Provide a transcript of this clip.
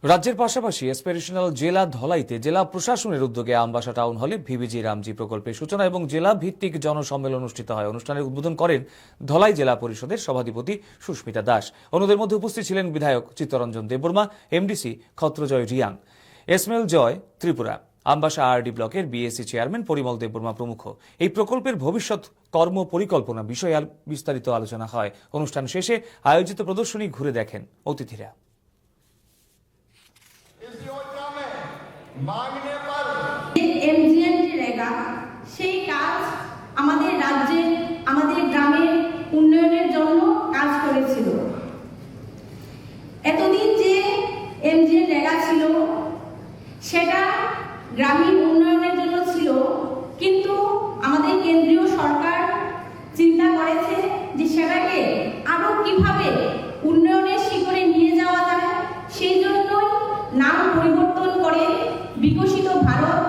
রাজ্যের পাশাপাশি এসপিরেশনাল জেলা ধলাইতে জেলা প্রশাসনের উদ্যোগে আমবাসা টাউন হলে ভিবিজি রামজি প্রকল্পের সূচনা এবং জেলা ভিত্তিক জনসম্মেলন অনুষ্ঠিত হয়। অনুষ্ঠানের উদ্বোধন করেন ধলাই জেলা পরিষদের সভাধিপতি সুস্মিতা দাস। অন্যদের মধ্যে উপস্থিত ছিলেন বিধায়ক চিত্তরঞ্জন দেববর্মা, এমডিসি খত্রজয় রিয়াং, এসমেল জয় ত্রিপুরা, আমবাসা আরডি ব্লকের বিএসসি চেয়ারম্যান পরিমল দেববর্মা প্রমুখ। এই প্রকল্পের ভবিষ্যৎ কর্ম পরিকল্পনা বিষয়ে বিস্তারিত আলোচনা হয়। অনুষ্ঠান শেষে আয়োজিত প্রদর্শনী ঘুরে দেখেন অতিথিরা। সেই কাজ আমাদের রাজ্যে আমাদের গ্রামের উন্নয়নের জন্য কাজ করেছিল। এতদিন যে এমজিএনরেগা ছিল সেটা গ্রামীণ উন্নয়নের জন্য ছিল, কিন্তু আমাদের কেন্দ্রীয় সরকার চিন্তা করেছে যে সেটাকে আরো কিভাবে উন্নয়নের শিখরে নিয়ে যাওয়া যায়, সেই জন্যই নাম পরিবর্তন করে বিকশিত ভারত